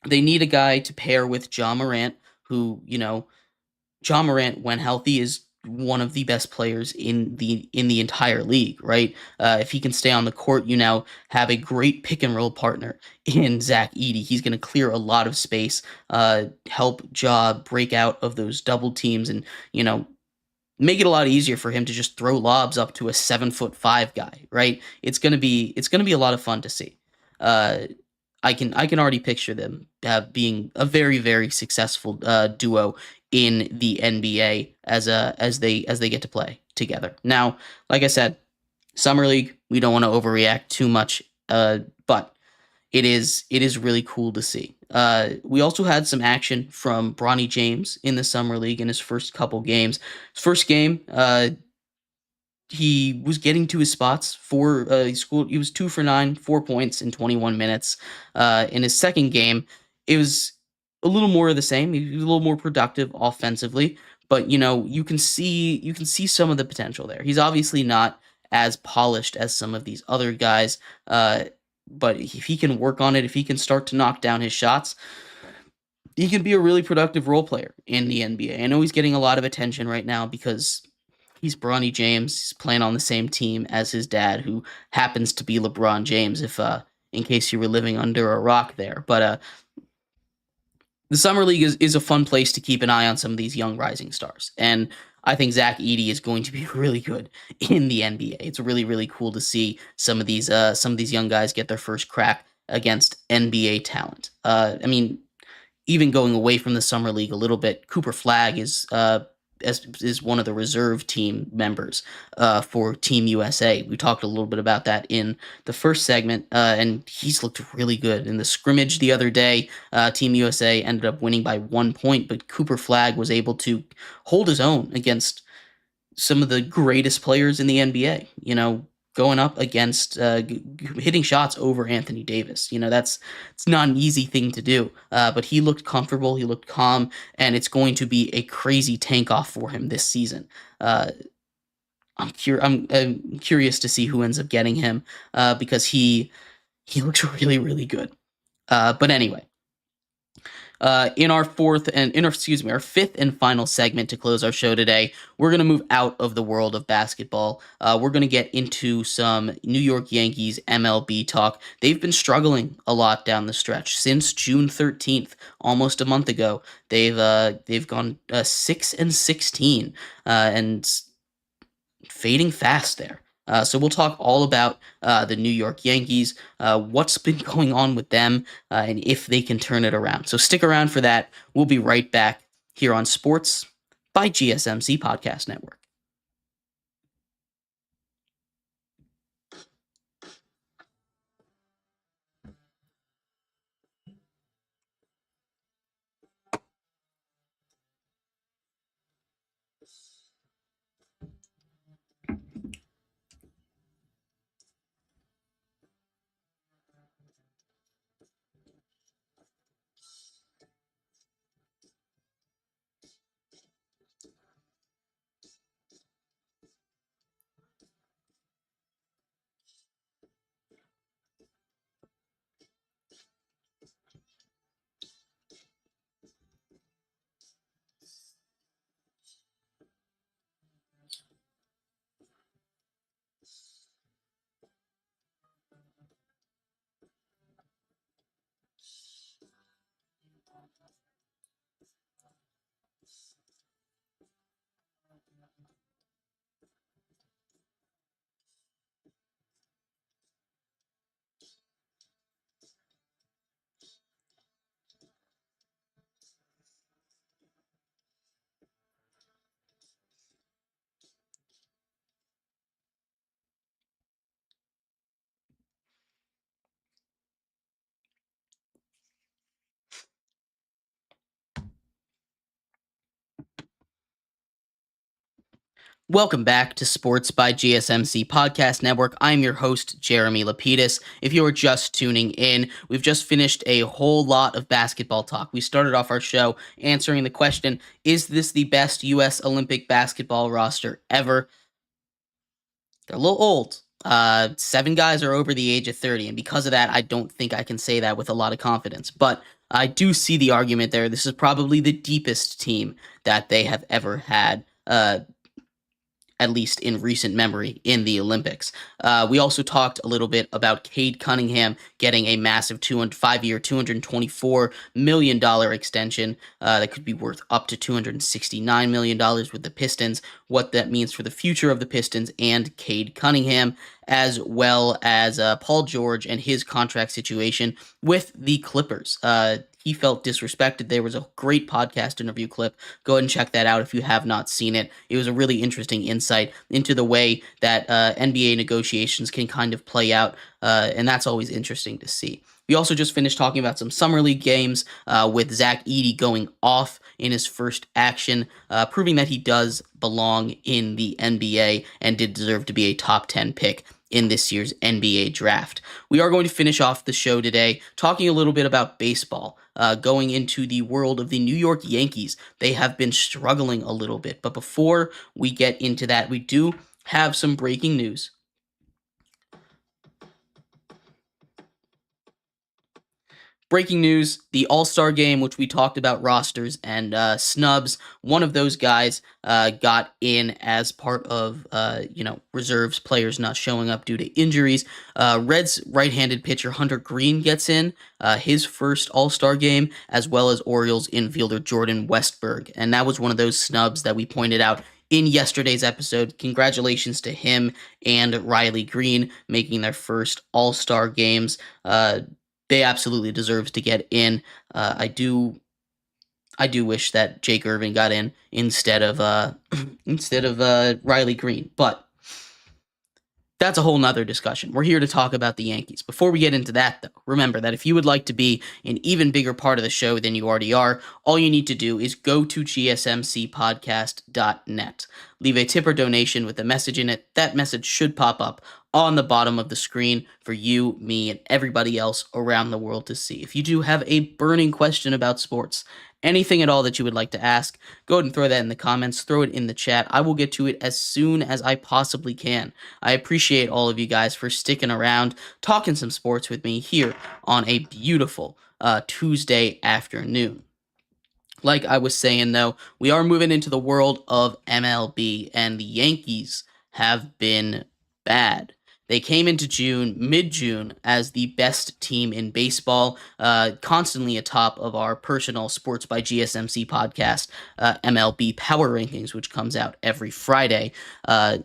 They need a guy to pair with Ja Morant, who Ja Morant, when healthy, is one of the best players in the entire league, right? If he can stay on the court, you now have a great pick and roll partner in Zach Edey. He's going to clear a lot of space, help Ja break out of those double teams, and make it a lot easier for him to just throw lobs up to a 7'5" guy, right? It's gonna be a lot of fun to see. Uh, I can already picture them being a very very successful duo in the NBA as they get to play together. Now, like I said, summer league, we don't want to overreact too much, but it is really cool to see. We also had some action from Bronny James in the summer league in his first couple games. His first game, he was getting to his spots for he was 2 for 9, 4 points in 21 minutes. In his second game, it was a little more of the same. He was a little more productive offensively, but you can see some of the potential there. He's obviously not as polished as some of these other guys, but if he can work on it, if he can start to knock down his shots, he can be a really productive role player in the NBA. I know he's getting a lot of attention right now because he's Bronny James. He's playing on the same team as his dad, who happens to be LeBron James. If in case you were living under a rock there, but the summer league is a fun place to keep an eye on some of these young rising stars, and I think Zach Edey is going to be really good in the NBA. It's really really cool to see some of these young guys get their first crack against NBA talent. I mean, even going away from the summer league a little bit, Cooper Flagg is one of the reserve team members for Team USA. We talked a little bit about that in the first segment, and he's looked really good in the scrimmage the other day. Team USA ended up winning by 1 point, but Cooper Flagg was able to hold his own against some of the greatest players in the NBA. Going up against hitting shots over Anthony Davis. That's it's not an easy thing to do. But he looked comfortable. He looked calm, and it's going to be a crazy tank off for him this season. Uh, I'm curious to see who ends up getting him because he looks really really good. But anyway, our fifth and final segment to close our show today, we're going to move out of the world of basketball. We're going to get into some New York Yankees MLB talk. They've been struggling a lot down the stretch since June 13th, almost a month ago. They've gone 6-16 and fading fast there. So we'll talk all about the New York Yankees, what's been going on with them, and if they can turn it around. So stick around for that. We'll be right back here on Sports by GSMC Podcast Network. Welcome back to Sports by GSMC Podcast Network. I'm your host, Jeremy Lapidus. If you are just tuning in, we've just finished a whole lot of basketball talk. We started off our show answering the question, is this the best U.S. Olympic basketball roster ever? They're a little old. 7 guys are over the age of 30, and because of that, I don't think I can say that with a lot of confidence. But I do see the argument there. This is probably the deepest team that they have ever had. At least in recent memory, in the Olympics. We also talked a little bit about Cade Cunningham getting a massive 5-year, $224 million extension that could be worth up to $269 million with the Pistons, what that means for the future of the Pistons and Cade Cunningham, as well as Paul George and his contract situation with the Clippers. He felt disrespected. There was a great podcast interview clip. Go ahead and check that out if you have not seen it. It was a really interesting insight into the way that NBA negotiations can kind of play out, and that's always interesting to see. We also just finished talking about some Summer League games with Zach Edey going off in his first action, proving that he does belong in the NBA and did deserve to be a top 10 pick in this year's NBA draft. We are going to finish off the show today talking a little bit about baseball, going into the world of the New York Yankees. They have been struggling a little bit, but before we get into that, we do have some breaking news. Breaking news, the All-Star game, which we talked about rosters and snubs, one of those guys got in as part of, reserves players not showing up due to injuries. Reds right-handed pitcher Hunter Green gets in his first All-Star game, as well as Orioles infielder Jordan Westburg. And that was one of those snubs that we pointed out in yesterday's episode. Congratulations to him and Riley Green making their first All-Star games. They absolutely deserves to get in. I do wish that Jake Irvin got in instead of Riley Green, but that's a whole nother discussion. We're here to talk about the Yankees. Before we get into that, though, remember that if you would like to be an even bigger part of the show than you already are, all you need to do is go to gsmcpodcast.net. Leave a tip or donation with a message in it. That message should pop up on the bottom of the screen for you, me, and everybody else around the world to see. If you do have a burning question about sports, anything at all that you would like to ask, go ahead and throw that in the comments, throw it in the chat. I will get to it as soon as I possibly can. I appreciate all of you guys for sticking around, talking some sports with me here on a beautiful Tuesday afternoon. Like I was saying, though, we are moving into the world of MLB, and the Yankees have been bad. They came into mid-June, as the best team in baseball, constantly atop of our personal Sports by GSMC podcast, MLB Power Rankings, which comes out every Friday. But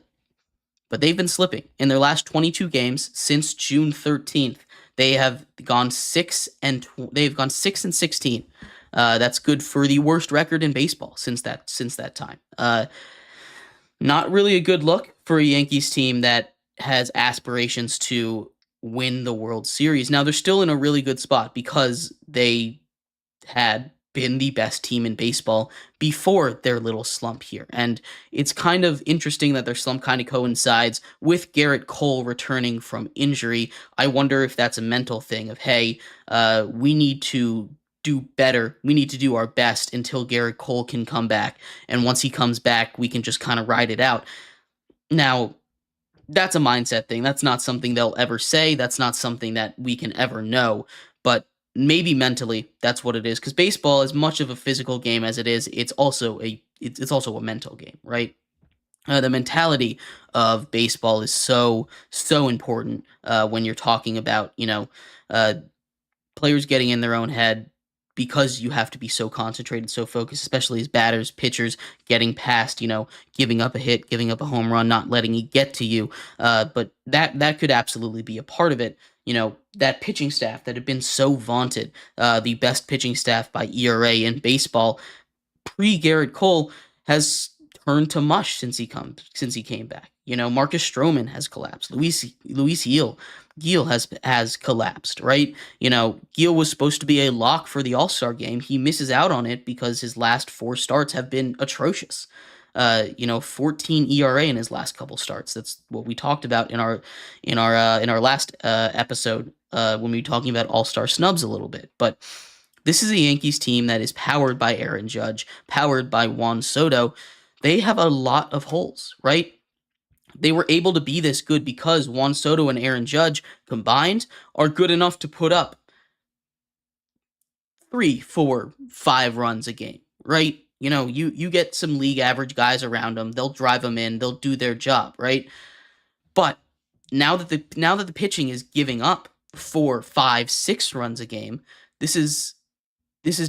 they've been slipping. In their last 22 games since June 13th, they have gone 6-16. That's good for the worst record in baseball since that time. Not really a good look for a Yankees team that has aspirations to win the World Series. Now, they're still in a really good spot because they had been the best team in baseball before their little slump here. And it's kind of interesting that their slump kind of coincides with Garrett Cole returning from injury. I wonder if that's a mental thing of, hey, we need to do better. We need to do our best until Garrett Cole can come back. And once he comes back, we can just kind of ride it out. Now, that's a mindset thing. That's not something they'll ever say. That's not something that we can ever know. But maybe mentally, that's what it is. Because baseball, as much of a physical game as it is, it's also a mental game, right? The mentality of baseball is so important when you're talking about players getting in their own head, because you have to be so concentrated, so focused, especially as batters, pitchers, getting past, giving up a hit, giving up a home run, not letting it get to you. But that could absolutely be a part of it. That pitching staff that had been so vaunted, the best pitching staff by ERA in baseball, pre-Garrett Cole, has turned to mush since he came back. Marcus Stroman has collapsed. Luis Gil has collapsed, right? Gil was supposed to be a lock for the All-Star game. He misses out on it because his last 4 starts have been atrocious. 14 ERA in his last couple starts. That's what we talked about in our last episode when we were talking about all-star snubs a little bit. But this is a Yankees team that is powered by Aaron Judge, powered by Juan Soto. They have a lot of holes, right? They were able to be this good because Juan Soto and Aaron Judge combined are good enough to put up 3, 4, 5 runs a game, right? You get some league average guys around them, they'll drive them in, they'll do their job, right? But now that the pitching is giving up 4, 5, 6 runs a game, this is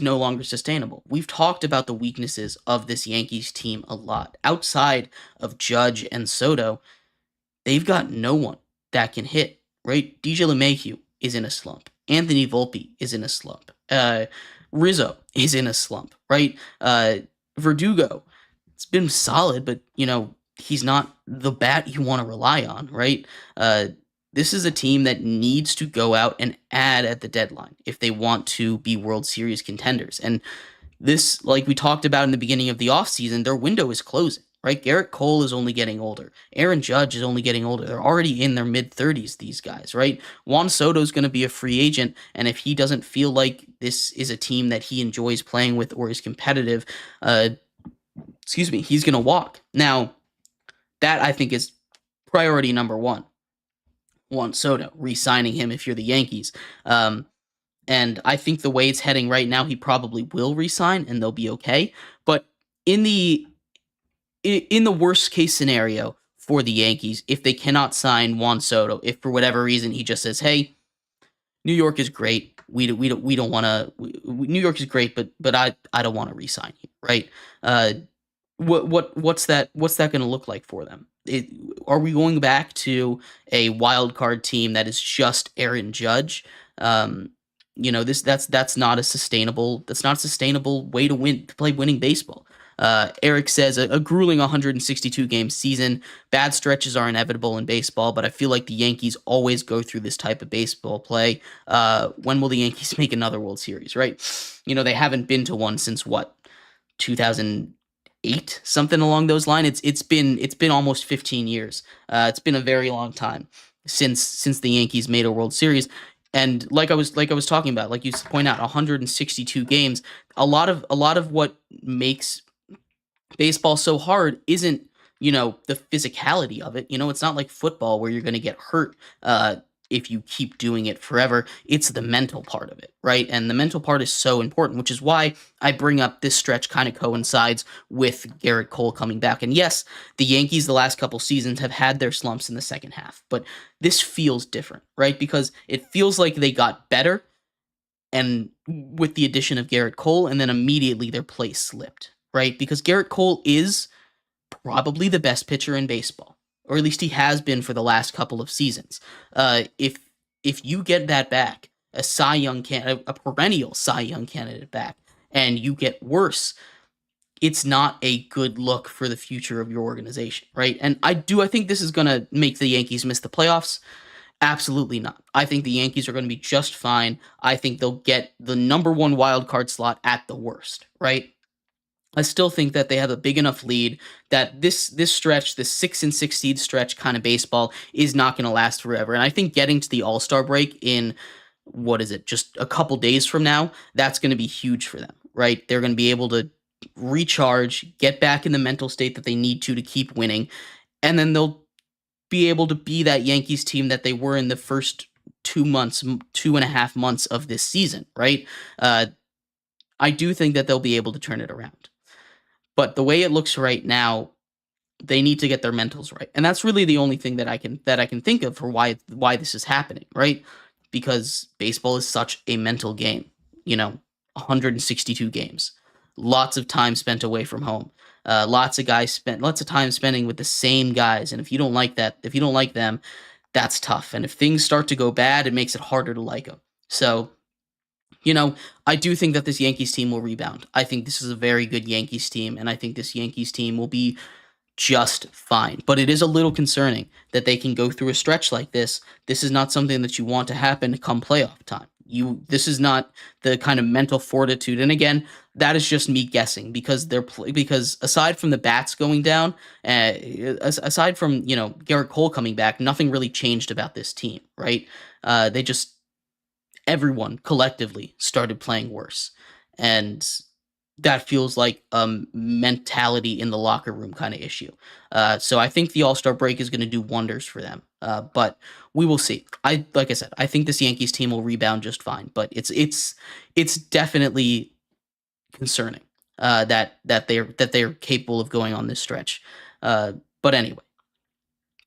no longer sustainable. We've talked about the weaknesses of this Yankees team a lot. Outside of Judge and Soto, they've got no one that can hit, right? DJ LeMahieu is in a slump. Anthony Volpe is in a slump. Rizzo is in a slump, right? Verdugo, it's been solid, but, he's not the bat you want to rely on, right? This is a team that needs to go out and add at the deadline if they want to be World Series contenders. And this, like we talked about in the beginning of the offseason, their window is closing, right? Garrett Cole is only getting older. Aaron Judge is only getting older. They're already in their mid-30s, these guys, right? Juan Soto is going to be a free agent, and if he doesn't feel like this is a team that he enjoys playing with or is competitive, he's going to walk. Now, that I think is priority number one. Juan Soto, re-signing him if you're the Yankees. And I think the way it's heading right now, he probably will re-sign and they'll be okay. But in the worst case scenario for the Yankees, if they cannot sign Juan Soto, if for whatever reason he just says, "Hey, New York is great. We don't want to. New York is great, but I don't want to re-sign you," right? What's that going to look like for them? Are we going back to a wild card team that is just Aaron Judge? That's not a sustainable way to play winning baseball. Eric says a grueling 162 game season. Bad stretches are inevitable in baseball, but I feel like the Yankees always go through this type of baseball play. When will the Yankees make another World Series, right? They haven't been to one since what, 2008, something along those lines. It's been almost 15 years. It's been a very long time since the Yankees made a World Series. And like I was talking about, like you point out, 162 games. A lot of what makes baseball so hard isn't, the physicality of it. It's not like football where you're going to get hurt if you keep doing it forever. It's the mental part of it, right? And the mental part is so important, which is why I bring up this stretch kind of coincides with Garrett Cole coming back. And yes, the Yankees the last couple seasons have had their slumps in the second half, but this feels different, right? Because it feels like they got better and with the addition of Garrett Cole, and then immediately their place slipped, right? Because Garrett Cole is probably the best pitcher in baseball, or at least he has been for the last couple of seasons. If you get that back, a perennial Cy Young candidate back, and you get worse, it's not a good look for the future of your organization, right? And I think this is going to make the Yankees miss the playoffs. Absolutely not. I think the Yankees are going to be just fine. I think they'll get the number one wild card slot at the worst, right? I still think that they have a big enough lead that this stretch, this 6-6 seed stretch kind of baseball is not going to last forever. And I think getting to the All-Star break in, just a couple days from now, that's going to be huge for them, right? They're going to be able to recharge, get back in the mental state that they need to keep winning, and then they'll be able to be that Yankees team that they were in the first 2.5 months of this season, right? I do think that they'll be able to turn it around. But the way it looks right now, they need to get their mentals right. And that's really the only thing that I can think of for why this is happening, right? Because baseball is such a mental game. 162 games. Lots of time spent away from home. Lots of time spending with the same guys. And if you don't like them, that's tough. And if things start to go bad, it makes it harder to like them. So, I do think that this Yankees team will rebound. I think this is a very good Yankees team, and I think this Yankees team will be just fine. But it is a little concerning that they can go through a stretch like this. This is not something that you want to happen come playoff time. This is not the kind of mental fortitude. And again, that is just me guessing because because aside from the bats going down, aside from Garrett Cole coming back, nothing really changed about this team, right? They just everyone collectively started playing worse, and that feels like a mentality in the locker room kind of issue. So I think the All Star break is going to do wonders for them. But we will see. Like I said, I think this Yankees team will rebound just fine. But it's definitely concerning that they're capable of going on this stretch. But anyway,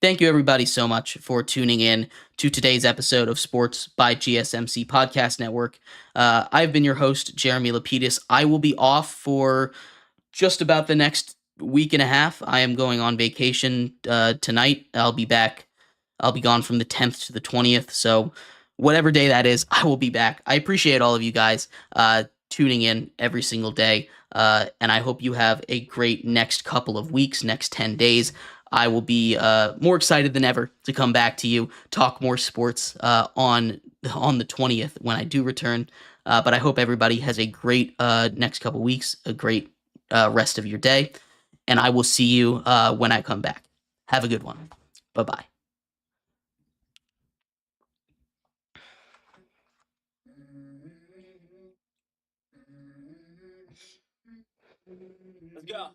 thank you everybody so much for tuning in to today's episode of Sports by GSMC Podcast Network. I've been your host, Jeremy Lapidus. I will be off for just about the next week and a half. I am going on vacation tonight. I'll be back. I'll be gone from the 10th to the 20th. So whatever day that is, I will be back. I appreciate all of you guys tuning in every single day. And I hope you have a great next couple of weeks, next 10 days. I will be more excited than ever to come back to you, talk more sports on the 20th when I do return. But I hope everybody has a great next couple weeks, a great rest of your day, and I will see you when I come back. Have a good one. Bye-bye. Let's go.